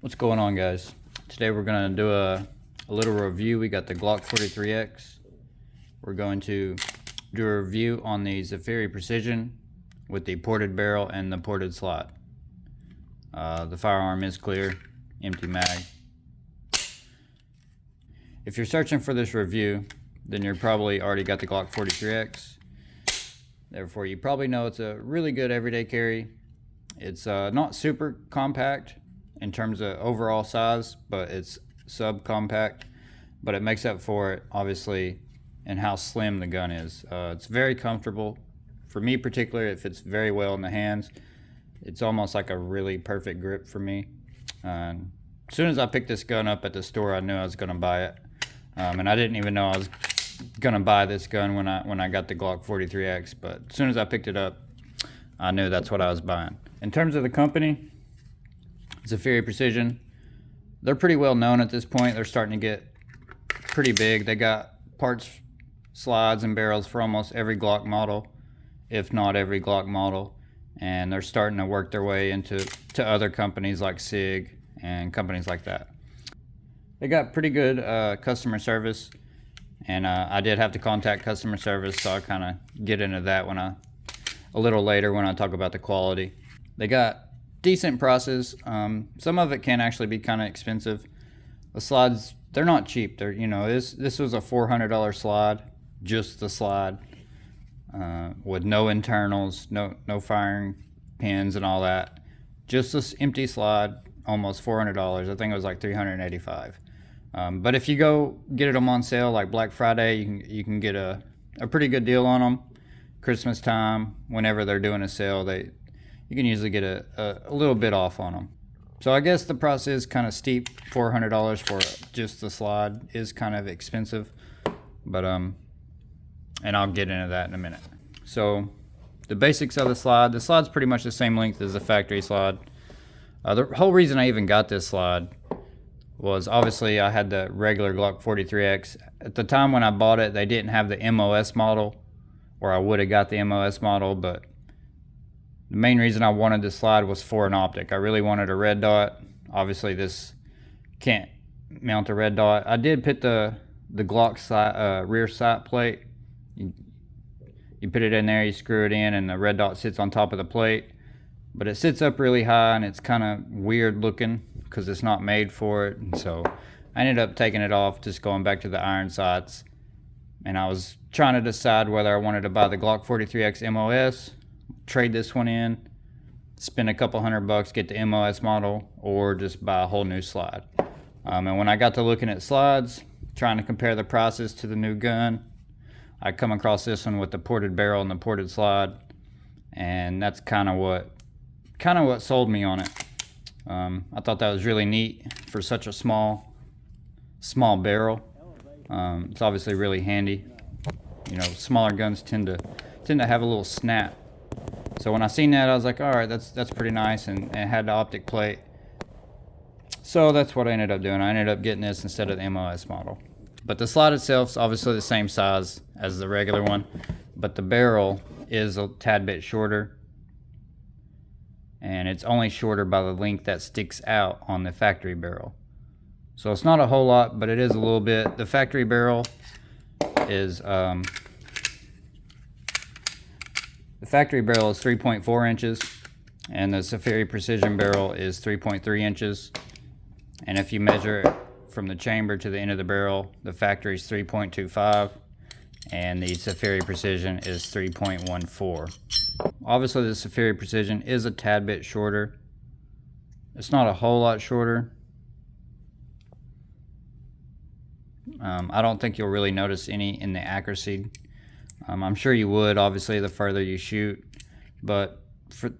What's going on, guys? Today we're going to do a little review. We got the G43x. We're going to do a review on the Zaffiri Precision with the ported barrel and the ported slide. The firearm is clear, empty mag. If you're searching for this review, then you're probably already got the G43x. Therefore, you probably know it's a really good everyday carry. It's not super compact in terms of overall size, but it's subcompact, but it makes up for it obviously in how slim the gun is. It's very comfortable. For me particularly, it fits very well in the hands. It's almost like a really perfect grip for me. As soon as I picked this gun up at the store, I knew I was going to buy it, and I didn't even know I was going to buy this gun when I got the G43x, but as soon as I picked it up, I knew that's what I was buying. In terms of the company, Zaffiri Precision, they're pretty well known at this point. They're starting to get pretty big. They got parts, slides, and barrels for almost every Glock model, if not every Glock model. And they're starting to work their way into other companies like SIG and companies like that. They got pretty good customer service, and I did have to contact customer service, so I'll kind of get into that a little later when I talk about the quality. They got decent prices. Some of it can actually be kind of expensive. The slides, they're not cheap. They're, this was a $400 slide, just the slide, with no internals, no firing pins and all that. Just this empty slide, almost $400. I think it was like $385. But if you go get them on sale like Black Friday, you can get a pretty good deal on them. Christmas time, whenever they're doing a sale, you can usually get a little bit off on them. So I guess the price is kind of steep. $400 for just the slide is kind of expensive, but and I'll get into that in a minute. So the basics of the slide's pretty much the same length as the factory slide. The whole reason I even got this slide was obviously I had the regular G43x. At the time when I bought it, they didn't have the MOS model, or I would have got the MOS model, but the main reason I wanted this slide was for an optic. I really wanted a red dot. Obviously this can't mount a red dot. I did put the Glock rear sight plate. You put it in there, you screw it in, and the red dot sits on top of the plate. But it sits up really high, and it's kind of weird looking because it's not made for it. And so I ended up taking it off, just going back to the iron sights. And I was trying to decide whether I wanted to buy the G43x MOS, trade this one in, spend a couple $100, get the MOS model, or just buy a whole new slide. And when I got to looking at slides, trying to compare the prices to the new gun, I come across this one with the ported barrel and the ported slide, and that's kind of what sold me on it. I thought that was really neat for such a small barrel. It's obviously really handy. Smaller guns tend to have a little snap. So when I seen that, I was like, all right, that's pretty nice, and it had the optic plate. So that's what I ended up doing. I ended up getting this instead of the MOS model. But the slide itself is obviously the same size as the regular one, but the barrel is a tad bit shorter, and it's only shorter by the length that sticks out on the factory barrel. So it's not a whole lot, but it is a little bit. The factory barrel is 3.4 inches, and the Zaffiri Precision barrel is 3.3 inches. And if you measure it from the chamber to the end of the barrel, the factory is 3.25, and the Zaffiri Precision is 3.14. Obviously, the Zaffiri Precision is a tad bit shorter. It's not a whole lot shorter. I don't think you'll really notice any in the accuracy. I'm sure you would, obviously, the further you shoot, but for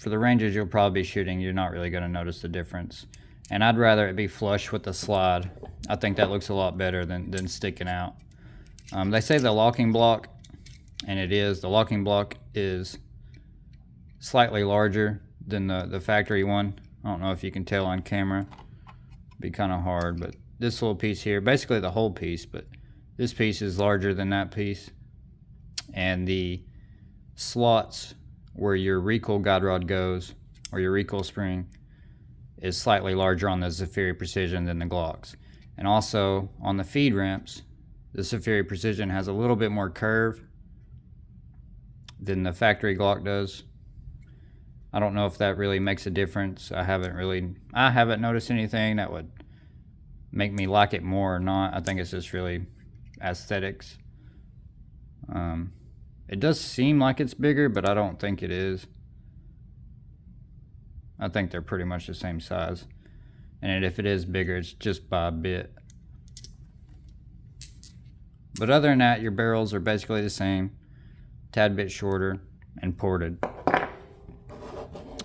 the ranges you'll probably be shooting, you're not really going to notice the difference. And I'd rather it be flush with the slide. I think that looks a lot better than sticking out. They say the locking block, and it is. The locking block is slightly larger than the factory one. I don't know if you can tell on camera. It'd be kind of hard, but this little piece here, basically the whole piece, but this piece is larger than that piece. And the slots where your recoil guide rod goes, or your recoil spring, is slightly larger on the Zaffiri Precision than the Glocks. And also on the feed ramps, the Zaffiri Precision has a little bit more curve than the factory Glock does. I don't know if that really makes a difference. I haven't noticed anything that would make me like it more or not. I think it's just really aesthetics. It does seem like it's bigger, but I don't think it is. I think they're pretty much the same size. And if it is bigger, it's just by a bit. But other than that, your barrels are basically the same. Tad bit shorter and ported.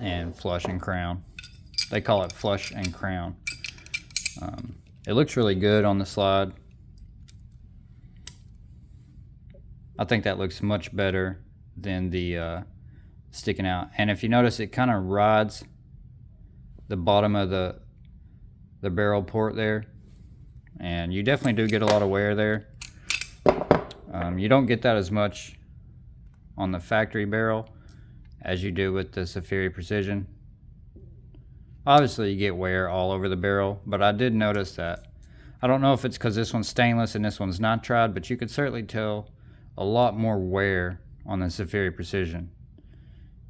And flush and crown. They call it flush and crown. It looks really good on the slide. I think that looks much better than the sticking out. And if you notice, it kind of rides the bottom of the barrel port there. And you definitely do get a lot of wear there. You don't get that as much on the factory barrel as you do with the Zaffiri Precision. Obviously you get wear all over the barrel, but I did notice that. I don't know if it's because this one's stainless and this one's nitride, but you could certainly tell a lot more wear on the Zaffiri Precision.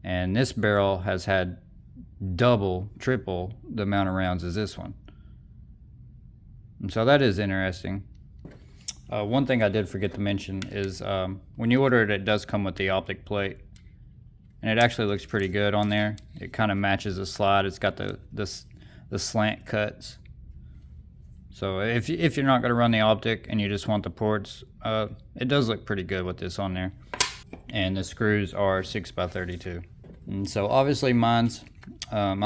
And this barrel has had double, triple the amount of rounds as this one. And so that is interesting. One thing I did forget to mention is when you order it, it does come with the optic plate. And it actually looks pretty good on there. It kind of matches the slide. It's got the slant cuts. So if you're not going to run the optic and you just want the ports, it does look pretty good with this on there. And the screws are 6x32. And so obviously my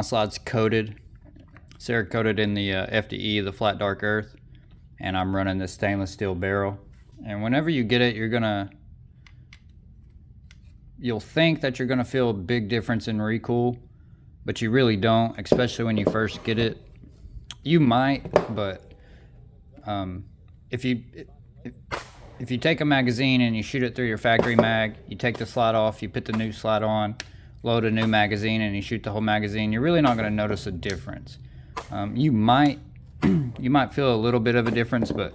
slide's coated, Cerakoted in the FDE, the flat dark earth. And I'm running this stainless steel barrel. And whenever you get it, you'll think that you're gonna feel a big difference in recoil, but you really don't, especially when you first get it. You might, but if you take a magazine and you shoot it through your factory mag, you take the slide off, you put the new slide on, load a new magazine, and you shoot the whole magazine, you're really not gonna notice a difference. You might feel a little bit of a difference, but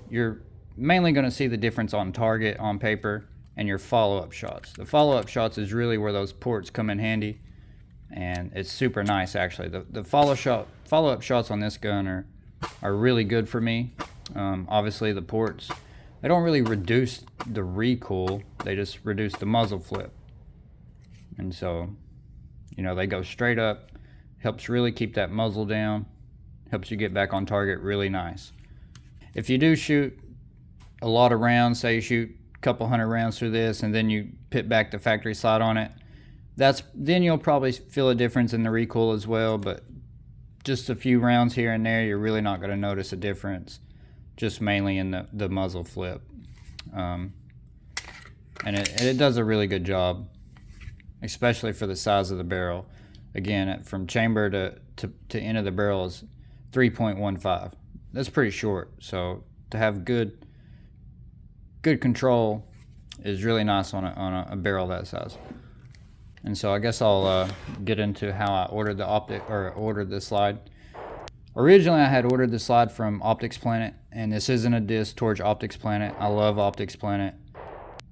you're mainly going to see the difference on target, on paper, and your follow-up shots. The follow-up shots is really where those ports come in handy, and it's super nice actually. The follow-up shots on this gun are really good for me. Obviously the ports, they don't really reduce the recoil, they just reduce the muzzle flip. And so, they go straight up, helps really keep that muzzle down. Helps you get back on target really nice. If you do shoot a lot of rounds, say you shoot a couple hundred rounds through this and then you put back the factory slide on it, then you'll probably feel a difference in the recoil as well, but just a few rounds here and there, you're really not going to notice a difference, just mainly in the muzzle flip. And it does a really good job, especially for the size of the barrel. Again, from chamber to end of the barrel is 3.15. That's pretty short, so to have good control is really nice on a barrel that size. And so I guess I'll get into how I ordered the slide. Originally I had ordered the slide from Optics Planet, and this isn't a diss towards Optics Planet. I love Optics Planet.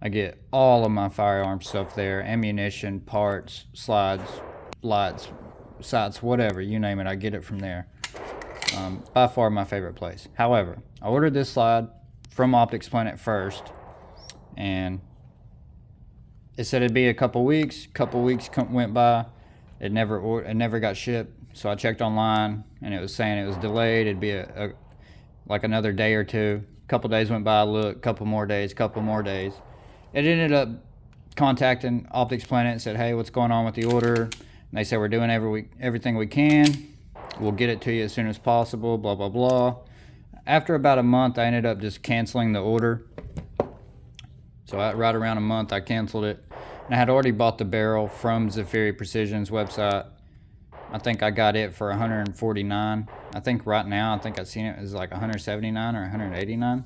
I get all of my firearm stuff there, ammunition, parts, slides, lights, sights, whatever, you name it, I get it from there. By far my favorite place. However, I ordered this slide from Optics Planet first, and it said it'd be a couple weeks. Went by, it never got shipped. So I checked online, and it was saying it was delayed. It'd be like another day or two. Couple days went by, look, couple more days. It ended up contacting Optics Planet and said, hey, what's going on with the order? And they said, we're doing everything we can. We'll get it to you as soon as possible, blah, blah, blah. After about a month, I ended up just canceling the order. So right around a month, I canceled it. And I had already bought the barrel from Zaffiri Precision's website. I think I got it for $149. I think right now, I've seen it as like $179 or $189.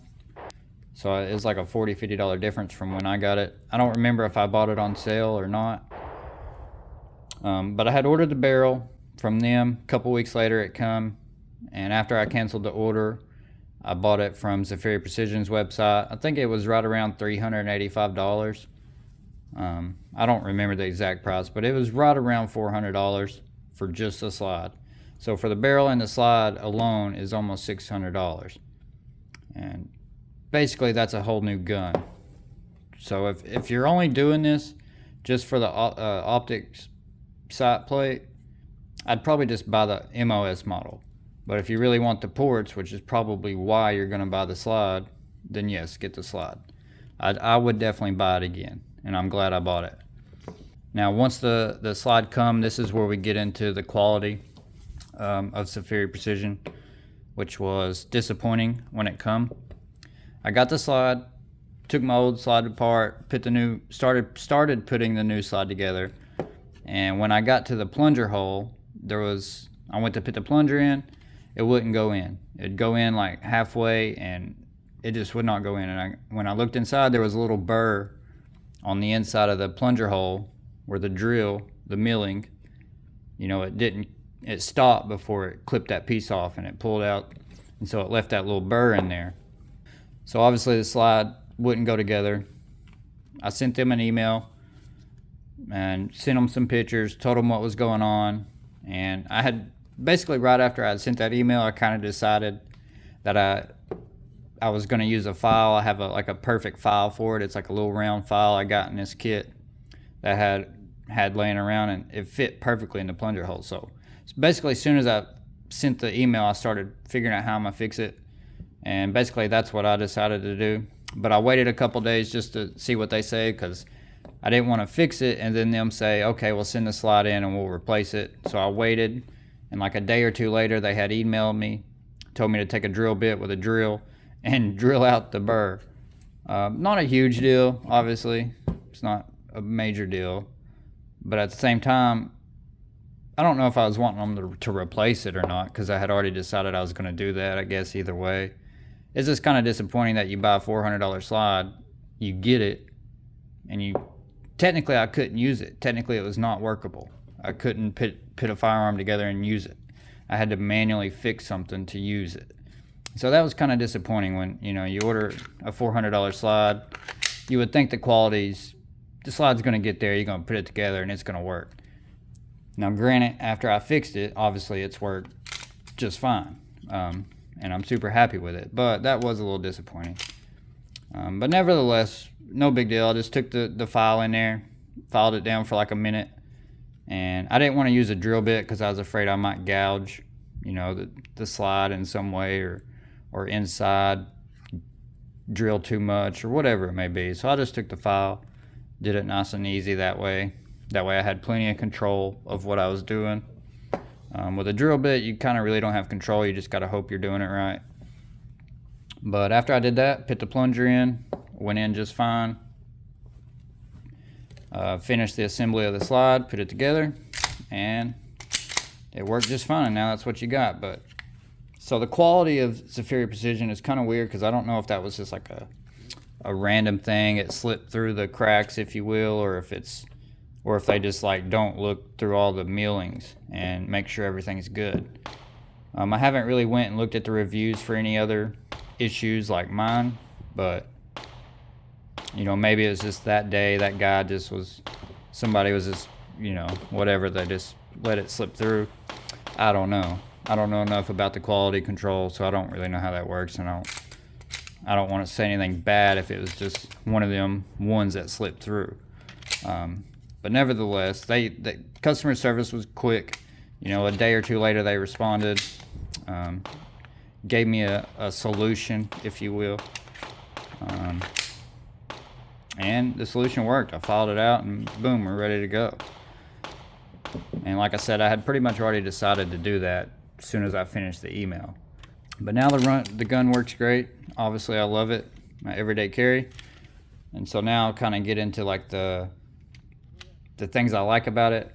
So it's like a $40, $50 difference from when I got it. I don't remember if I bought it on sale or not. But I had ordered the barrel, from them. A couple weeks later it come, and after I canceled the order, I bought it from Zaffiri Precision's website. I think it was right around $385. I don't remember the exact price, but it was right around $400 for just the slide. So for the barrel and the slide alone is almost $600. And basically that's a whole new gun. So if you're only doing this just for the optics sight plate, I'd probably just buy the MOS model. But if you really want the ports, which is probably why you're going to buy the slide, then yes, get the slide. I would definitely buy it again, and I'm glad I bought it. Now, once the slide come, this is where we get into the quality of Zaffiri Precision, which was disappointing when it come. I got the slide, took my old slide apart, started putting the new slide together, and when I got to the plunger hole, I went to put the plunger in. It wouldn't go in. It'd go in like halfway, and it just would not go in. And when I looked inside, there was a little burr on the inside of the plunger hole where the drill, the milling, it stopped before it clipped that piece off, and it pulled out, and so it left that little burr in there. So obviously the slide wouldn't go together. I sent them an email and sent them some pictures, told them what was going on, and I had basically, right after I had sent that email, I kind of decided that I was going to use a file. I have a perfect file for it. It's like a little round file I got in this kit that I had laying around, and it fit perfectly in the plunger hole. So basically, as soon as I sent the email, I started figuring out how I'm going to fix it, and basically that's what I decided to do. But I waited a couple days just to see what they say, because I didn't want to fix it and then them say, okay, we'll send the slide in and we'll replace it. So I waited. And like a day or two later, they had emailed me, told me to take a drill bit with a drill and drill out the burr. Not a huge deal, obviously. It's not a major deal. But at the same time, I don't know if I was wanting them to replace it or not, because I had already decided I was going to do that, I guess, either way. It's just kind of disappointing that you buy a $400 slide, you get it, and technically I couldn't use it. Technically it was not workable. I couldn't put a firearm together and use it. I had to manually fix something to use it. So that was kind of disappointing when, you order a $400 slide. You would think the slide's going to get there, you're going to put it together, and it's going to work. Now, granted, after I fixed it, obviously it's worked just fine. And I'm super happy with it. But that was a little disappointing. But nevertheless, no big deal. I just took the file in there, filed it down for like a minute. And I didn't want to use a drill bit because I was afraid I might gouge, the slide in some way, or inside drill too much, or whatever it may be. So I just took the file, did it nice and easy that way. That way I had plenty of control of what I was doing. With a drill bit, you kind of really don't have control. You just got to hope you're doing it right. But after I did that, put the plunger in, went in just fine. Finished the assembly of the slide, put it together, and it worked just fine. Now that's what you got. So the quality of Zaffiri Precision is kind of weird, because I don't know if that was just like a random thing. It slipped through the cracks, if you will, or if they just like don't look through all the millings and make sure everything's good. I haven't really went and looked at the reviews for any other issues like mine, but maybe it was just that day, that guy somebody was just, whatever, they just let it slip through. I don't know. I don't know enough about the quality control, so I don't really know how that works, and I don't want to say anything bad if it was just one of them ones that slipped through. But nevertheless, the customer service was quick. A day or two later they responded, gave me a solution, if you will. And the solution worked. I filed it out, and boom, we're ready to go. And like I said, I had pretty much already decided to do that as soon as I finished the email. But now the gun works great. Obviously, I love it, my everyday carry. And so now I'll kind of get into like the things I like about it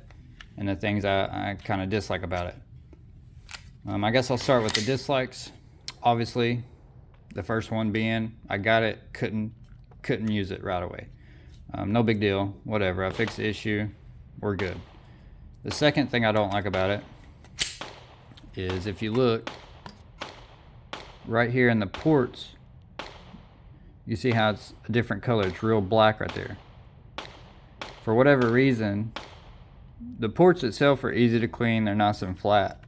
and the things I kind of dislike about it. I guess I'll start with the dislikes. Obviously, the first one being I got it, couldn't use it right away. No big deal, whatever. I fixed the issue, we're good. The second thing I don't like about it is if you look right here in the ports, you see how it's a different color. It's real black right there. For whatever reason, the ports itself are easy to clean. They're nice and flat.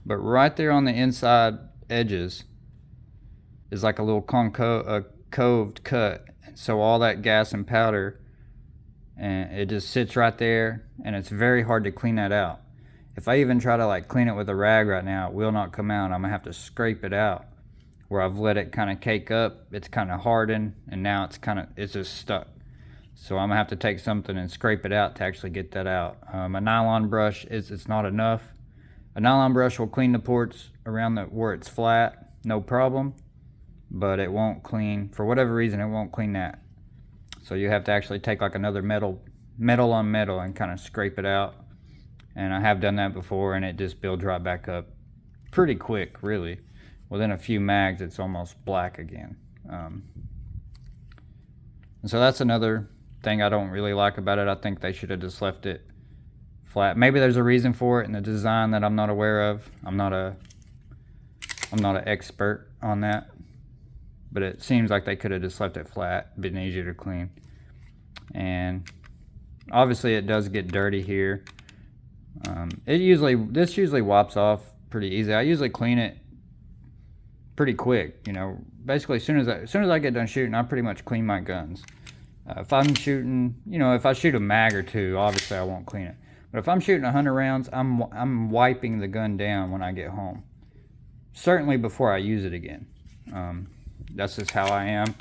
But right there on the inside edges is like a little coved cut. So all that gas and powder, and it just sits right there, and it's very hard to clean that out. If I even try to like clean it with a rag right now, it will not come out. I'm gonna have to scrape it out. Where I've let it kind of cake up, it's kind of hardened, and now it's just stuck. So I'm gonna have to take something and scrape it out to actually get that out. A nylon brush it's not enough. A nylon brush will clean the ports around where it's flat, no problem, but it won't clean, for whatever reason, it won't clean that. So you have to actually take like another metal on metal and kind of scrape it out. And I have done that before, and it just builds right back up pretty quick, really. Within a few mags, it's almost black again. And so that's another thing I don't really like about it. I think they should have just left it flat. Maybe there's a reason for it in the design that I'm not aware of. I'm not an expert on that, but it seems like they could have just left it flat, been easier to clean. And obviously it does get dirty here. This usually wipes off pretty easy. I usually clean it pretty quick, you know. Basically, as soon as I get done shooting, I pretty much clean my guns. If I'm shooting, you know, if I shoot a mag or two, obviously I won't clean it. But if I'm shooting 100 rounds, I'm wiping the gun down when I get home. Certainly before I use it again. That's just how I am.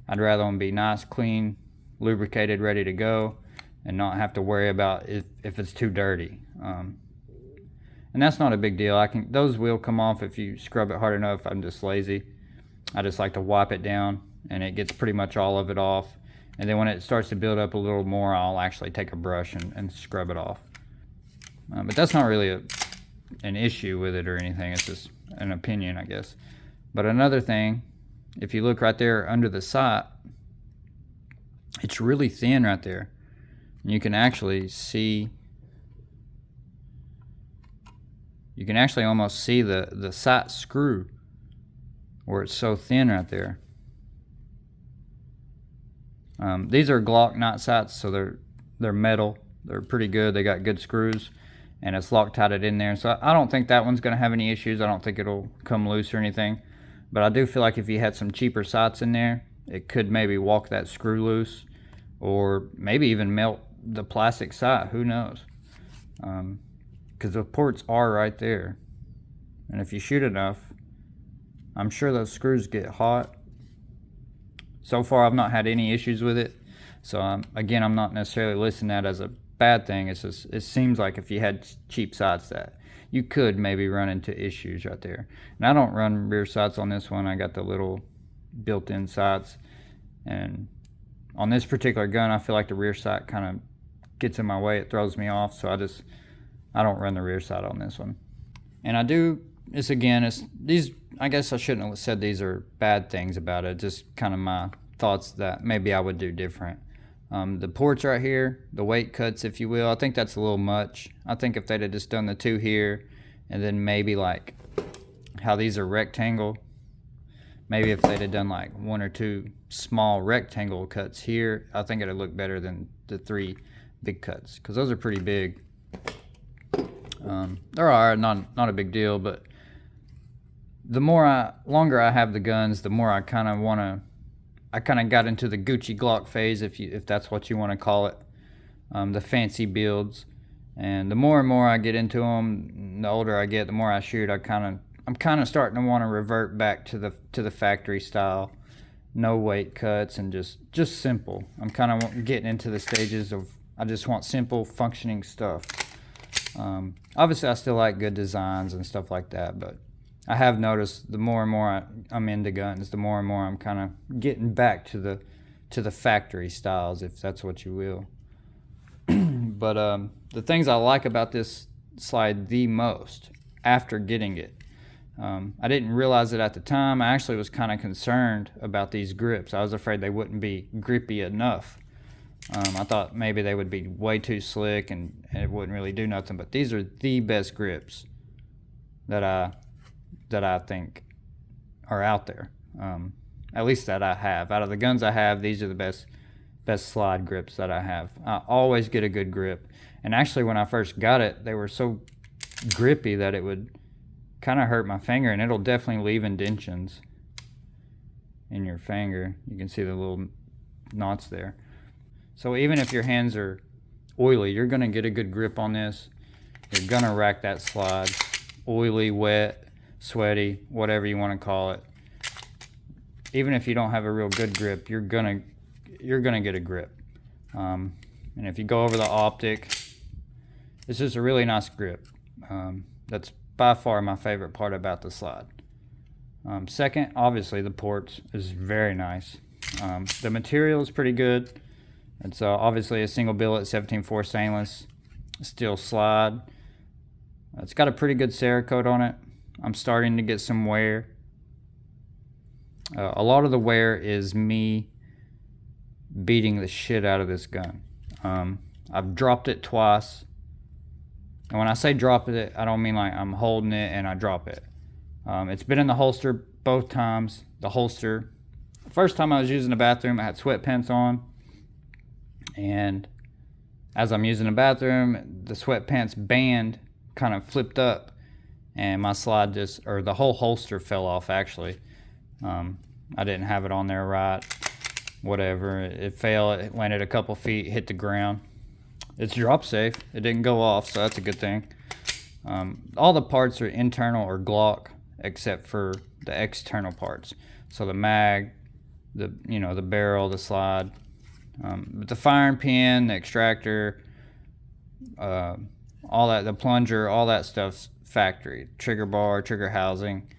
I'd rather them be nice, clean, lubricated, ready to go, and not have to worry about if it's too dirty. And that's not a big deal. Those will come off if you scrub it hard enough. I'm just lazy. I just like to wipe it down, and it gets pretty much all of it off. And then when it starts to build up a little more, I'll actually take a brush and scrub it off. But that's not really an issue with it or anything. It's just an opinion, I guess. But another thing, if you look right there under the sight, it's really thin right there. And you can actually almost see the sight screw where it's so thin right there. These are Glock night sights, so they're metal. They're pretty good. They got good screws, and it's Loctited in there. So I don't think that one's going to have any issues. I don't think it'll come loose or anything. But I do feel like if you had some cheaper sights in there, it could maybe walk that screw loose, or maybe even melt the plastic sight. Who knows? Because the ports are right there, and if you shoot enough, I'm sure those screws get hot. So far, I've not had any issues with it. So again, I'm not necessarily listing that as a bad thing. It's just, it seems like if you had cheap sights, that you could maybe run into issues right there. And I don't run rear sights on this one. I got the little built-in sights, and on this particular gun, I feel like the rear sight kind of gets in my way. It throws me off, so I don't run the rear sight on this one. And I do, these, I guess I shouldn't have said these are bad things about it, just kind of my thoughts that maybe I would do different. The ports right here, the weight cuts, if you will, I think that's a little much. I think if they'd have just done the two here, and then maybe like how these are rectangle, maybe if they'd have done like one or two small rectangle cuts here, I think it'd look better than the three big cuts, because those are pretty big. They're all right, not a big deal, but the longer I have the guns, the more I kind of got into the Gucci Glock phase, if that's what you want to call it, the fancy builds. And the more and more I get into them, the older I get, the more I shoot, I'm kind of starting to want to revert back to the factory style, no weight cuts, and just simple. I'm kind of getting into the stages of I just want simple functioning stuff. Obviously, I still like good designs and stuff like that, but I have noticed the more and more I'm into guns, the more and more I'm kind of getting back to the factory styles, if that's what you will. But the things I like about this slide the most after getting it, I didn't realize it at the time. I actually was kind of concerned about these grips. I was afraid they wouldn't be grippy enough. I thought maybe they would be way too slick and it wouldn't really do nothing, but these are the best grips that I think are out there. At least that I have. Out of the guns I have, these are the best slide grips that I have. I always get a good grip. And actually, when I first got it, they were so grippy that it would kind of hurt my finger, and it'll definitely leave indentions in your finger. You can see the little knots there. So even if your hands are oily, you're gonna get a good grip on this. You're gonna rack that slide. Oily, wet, sweaty, whatever you want to call it. Even if you don't have a real good grip, you're gonna get a grip. And if you go over the optic, it's just a really nice grip. That's by far my favorite part about the slide. Second, obviously the ports is very nice. The material is pretty good. It's obviously a single billet 17-4 stainless steel slide. It's got a pretty good Cerakote on it. I'm starting to get some wear. A lot of the wear is me beating the shit out of this gun. I've dropped it twice. And when I say drop it, I don't mean like I'm holding it and I drop it. It's been in the holster both times. The holster, the first time I was using the bathroom, I had sweatpants on. And as I'm using the bathroom, the sweatpants band kind of flipped up and my slide just, or the whole holster fell off actually. I didn't have it on there right. Whatever, it fell, it landed a couple feet, hit the ground. It's drop safe, it didn't go off, so that's a good thing. All the parts are internal or Glock except for the external parts. So the mag, the barrel, the slide, but the firing pin, the extractor, all that, the plunger, all that stuff's factory. Trigger bar, trigger housing,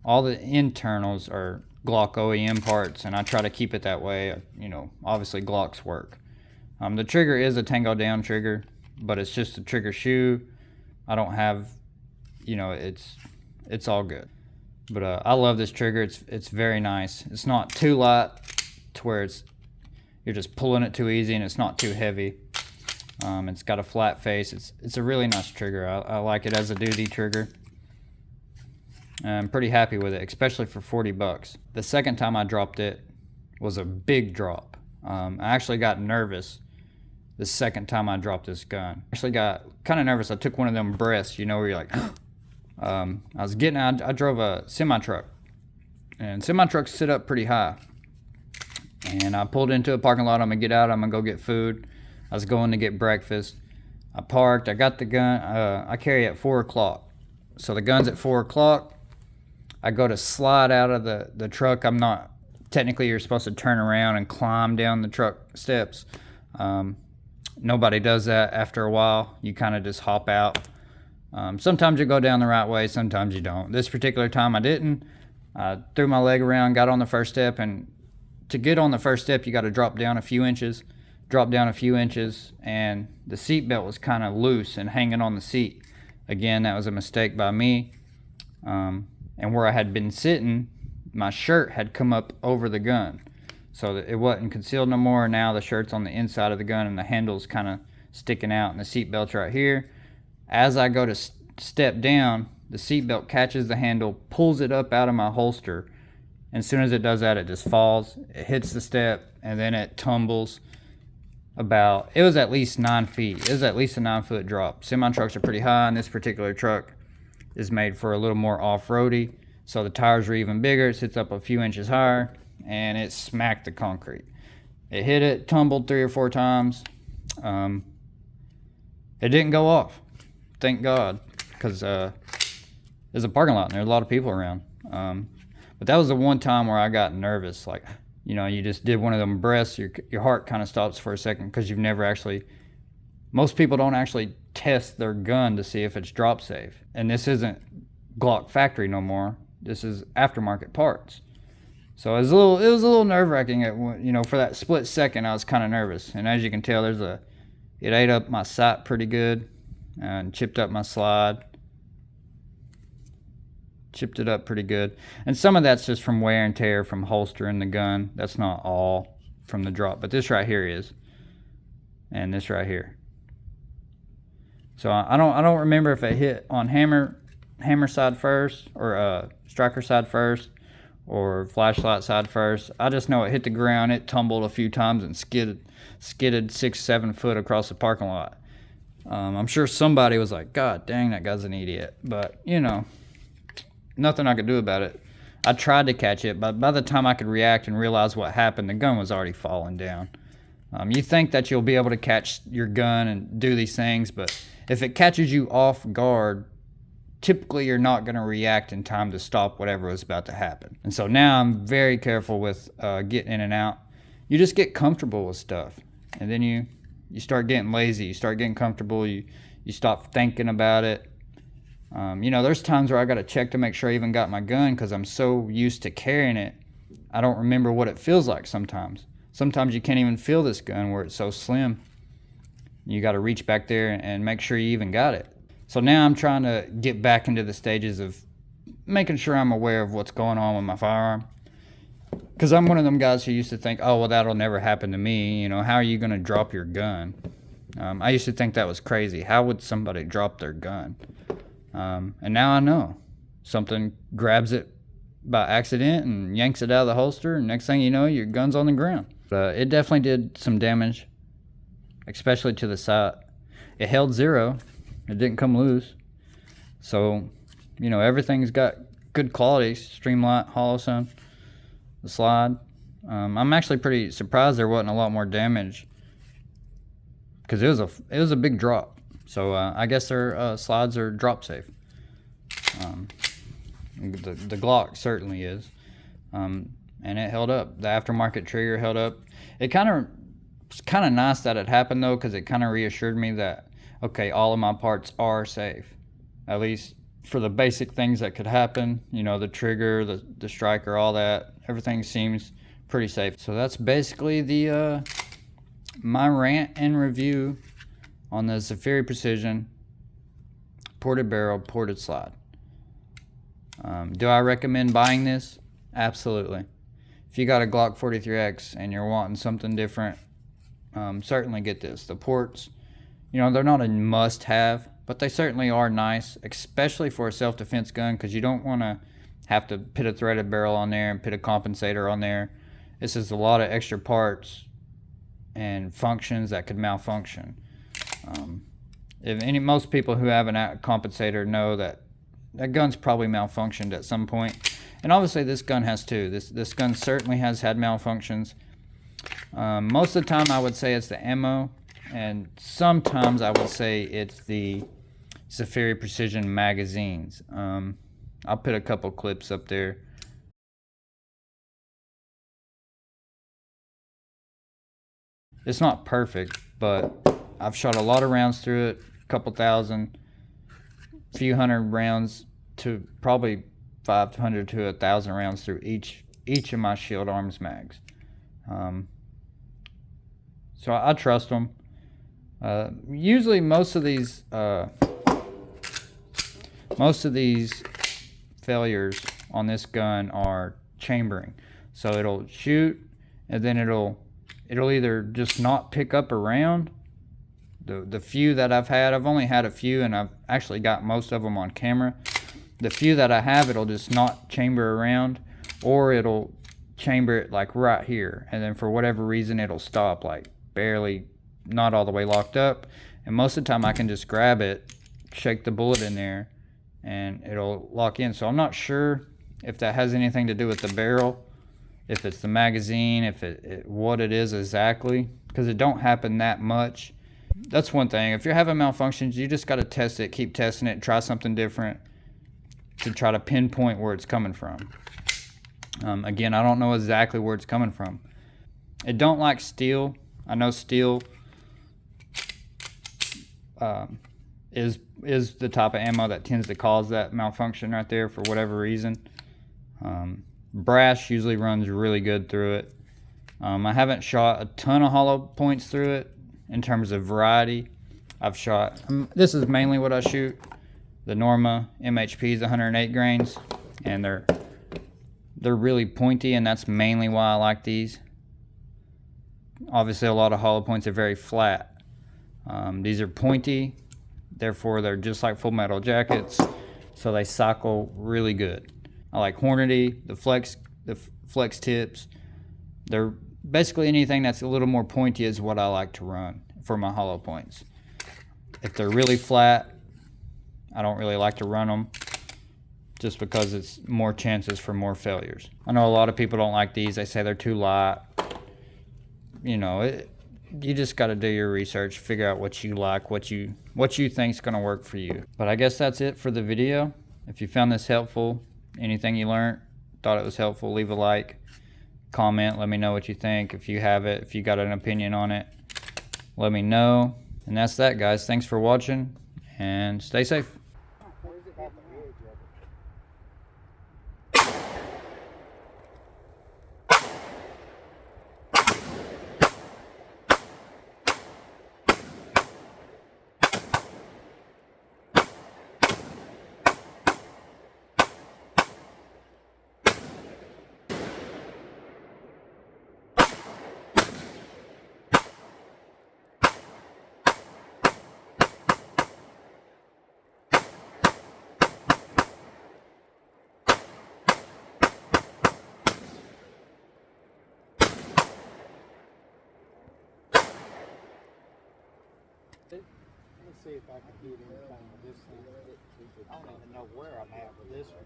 all the internals are Glock OEM parts, and I try to keep it that way. Obviously Glocks work. The trigger is a Tango down trigger, but it's just a trigger shoe. I don't have, it's all good. But I love this trigger. It's very nice. It's not too light to where you're just pulling it too easy, and it's not too heavy. It's got a flat face. It's a really nice trigger. I like it as a duty trigger. I'm pretty happy with it, especially for 40 bucks. The second time I dropped it was a big drop. I actually got nervous the second time I dropped this gun. I actually got kind of nervous. I took one of them breaths, where you're like, I was getting out, I drove a semi-truck, and semi-trucks sit up pretty high. And I pulled into a parking lot. I'm gonna get out, I'm gonna go get food. I was going to get breakfast. I parked, I got the gun. I carry at 4 o'clock. So the gun's at 4 o'clock. I go to slide out of the truck. I'm not, technically you're supposed to turn around and climb down the truck steps. Nobody does that after a while. You kind of just hop out. Sometimes you go down the right way, sometimes you don't. This particular time I didn't. I threw my leg around, got on the first step, and to get on the first step you got to drop down a few inches. And the seat belt was kind of loose and hanging on the seat. Again, that was a mistake by me. And where I had been sitting, my shirt had come up over the gun, so that it wasn't concealed no more. Now the shirt's on the inside of the gun and the handle's kind of sticking out, and the seat belt's right here. As I go to step down, the seat belt catches the handle, pulls it up out of my holster, and as soon as it does that, it just falls. It hits the step, and then it tumbles about, it was at least 9 feet. It was at least a 9-foot drop. Semi-trucks are pretty high, and this particular truck is made for a little more off-roady, so the tires are even bigger. It sits up a few inches higher, and it smacked the concrete. It hit it, tumbled 3 or 4 times. It didn't go off, thank God, because there's a parking lot and there's a lot of people around. But that was the one time where I got nervous. Like, you just did one of them breaths, your heart kind of stops for a second, because you've never actually, most people don't actually test their gun to see if it's drop safe. And this isn't Glock factory no more. This is aftermarket parts. So it was a little nerve-wracking. For that split second, I was kind of nervous. And as you can tell, it ate up my sight pretty good and chipped up my slide. Chipped it up pretty good. And some of that's just from wear and tear from holstering the gun. That's not all from the drop, but this right here is. And this right here. So I don't remember if it hit on hammer hammer side first, or striker side first, or flashlight side first. I just know it hit the ground, it tumbled a few times and skidded 6-7 foot across the parking lot. I'm sure somebody was like, God dang, that guy's an idiot. But, you know, nothing I could do about it. I tried to catch it, but by the time I could react and realize what happened, the gun was already falling down. You think that you'll be able to catch your gun and do these things, but if it catches you off guard, typically you're not going to react in time to stop whatever was about to happen. And so now I'm very careful with getting in and out. You just get comfortable with stuff, and then you start getting lazy, you start getting comfortable, you stop thinking about it. You know, there's times where I got to check to make sure I even got my gun because I'm so used to carrying it, I don't remember what it feels like sometimes. Sometimes you can't even feel this gun where it's so slim. You got to reach back there and make sure you even got it. So now I'm trying to get back into the stages of making sure I'm aware of what's going on with my firearm. Because I'm one of them guys who used to think, oh, well, that'll never happen to me. You know, how are you going to drop your gun? I used to think that was crazy. How would somebody drop their gun? And now I know. Something grabs it by accident and yanks it out of the holster, and next thing you know, your gun's on the ground. It definitely did some damage, especially to the sight. It held 0. It didn't come loose. So, you know, everything's got good quality. Streamlight, hollow sound, the slide. I'm actually pretty surprised there wasn't a lot more damage because it was a big drop. So I guess their slides are drop safe. The Glock certainly is. And it held up. The aftermarket trigger held up. It's kind of nice that it happened though, because it kind of reassured me that, okay, all of my parts are safe, at least for the basic things that could happen. You know, the trigger, the striker, all that. Everything seems pretty safe. So that's basically the my rant and review on the Zaffiri Precision ported barrel, ported slide. Do I recommend buying this? Absolutely. If you got a Glock 43X and you're wanting something different, certainly get this. The ports, you know, they're not a must-have, but they certainly are nice, especially for a self-defense gun, because you don't want to have to put a threaded barrel on there and put a compensator on there. This is a lot of extra parts and functions that could malfunction. Most people who have a compensator know that gun's probably malfunctioned at some point. And obviously this gun has too. This gun certainly has had malfunctions. Most of the time I would say it's the ammo, and sometimes I would say it's the Zaffiri Precision magazines. I'll put a couple clips up there. It's not perfect, but I've shot a lot of rounds through it, a couple thousand, few hundred rounds to probably 500 to 1,000 rounds through each of my Shield Arms mags. So I trust them. Usually most of these failures on this gun are chambering. So it'll shoot and then it'll either just not pick up a round. The few that I've had, I've only had a few, and I've actually got most of them on camera. The few that I have, it'll just not chamber around, or it'll chamber it like right here, and then for whatever reason it'll stop, like barely, not all the way locked up. And most of the time I can just grab it, shake the bullet in there, and it'll lock in. So I'm not sure if that has anything to do with the barrel, if it's the magazine, if what it is exactly, because it don't happen that much. That's one thing. If you're having malfunctions, you just got to test it, keep testing it, try something different to try to pinpoint where it's coming from. Again, I don't know exactly where it's coming from. It don't like steel. I know steel is the type of ammo that tends to cause that malfunction right there for whatever reason. Brass usually runs really good through it. I haven't shot a ton of hollow points through it in terms of variety. I've shot, this is mainly what I shoot, the Norma MHPs, 108 grains, and they're really pointy, and that's mainly why I like these. Obviously a lot of hollow points are very flat. These are pointy, therefore they're just like Full Metal Jackets. so they cycle really good. I like Hornady, the flex tips. They're basically anything that's a little more pointy is what I like to run for my hollow points. If they're really flat, I don't really like to run them, just because it's more chances for more failures. I know a lot of people don't like these. They say they're too light. You know, you just got to do your research, figure out what you like, what you think is going to work for you. But I guess that's it for the video. If you found this helpful, anything you learned, thought it was helpful, leave a like, comment, let me know what you think. If you have it, if you got an opinion on it, let me know. And that's that, guys. Thanks for watching, and stay safe. Let's see if I can get anything with this thing. I don't even know where I'm at with this one.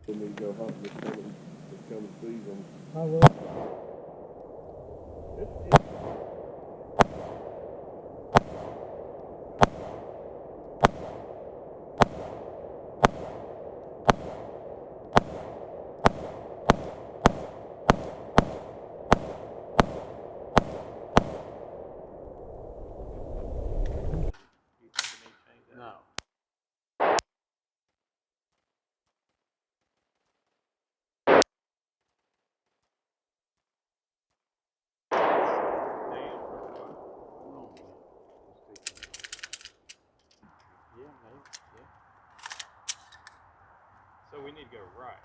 For me to go hunting this coming season. I will. No. So we need to go right.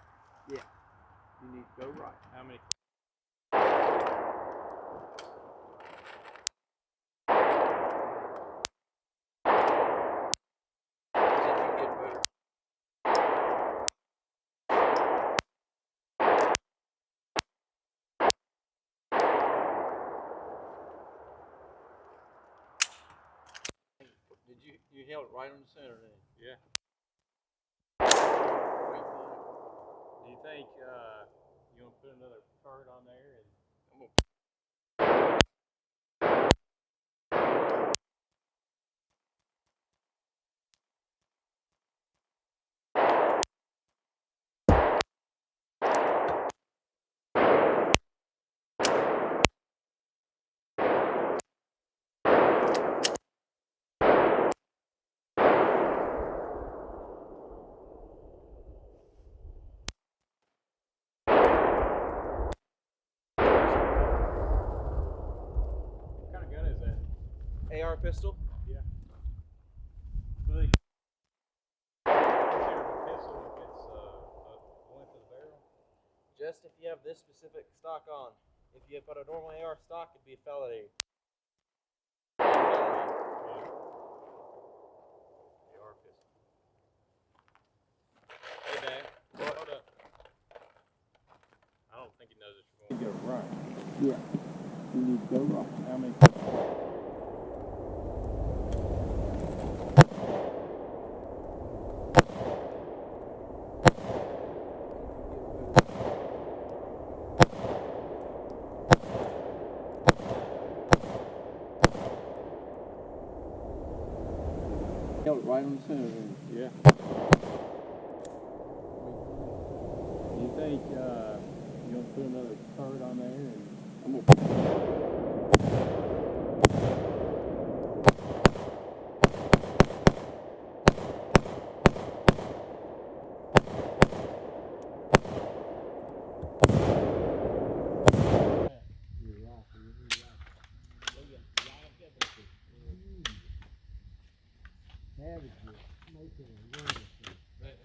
Yeah. You need to go right. How many? Did you held it right on the center then? Yeah. Do you think you want to put another target on there? And I'm gonna. What kind of gun is that? AR pistol. Yeah. So they consider a pistol if it's the length of the barrel. Just if you have this specific stock on. If you put a normal AR stock, it'd be a felony. AR pistol. Hey, Dad. Hold up. I don't think he knows that you're going to go right. Yeah. You need to go right. How many? Held it right on the center then. Yeah. think, you gonna put another turret on there and? I'm gonna.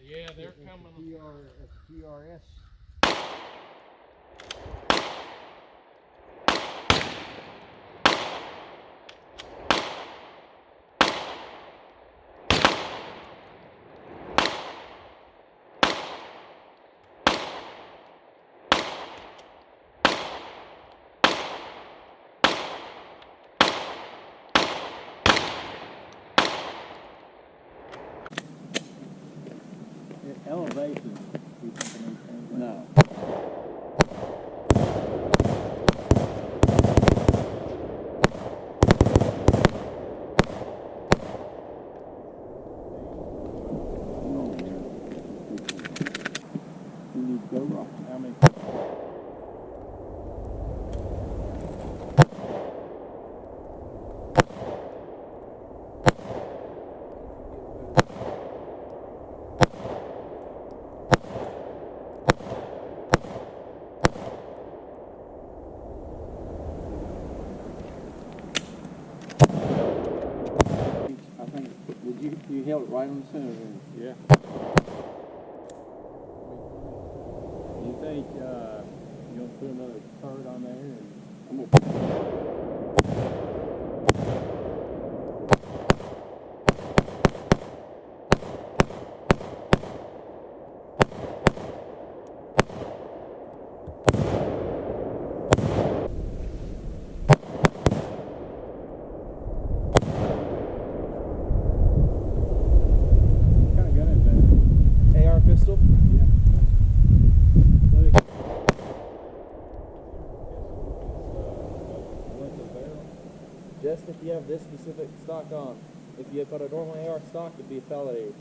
Yeah, they're coming. GRS. Elevation. No. You need to go rock. How many? I think, you held it right on the center there. Yeah. Do you think, you gonna put another turret on there and? I'm gonna. What kind of gun is that? AR pistol. What's the barrel? Just if you have this specific stock on. If you put a normal AR stock, it'd be a phallated.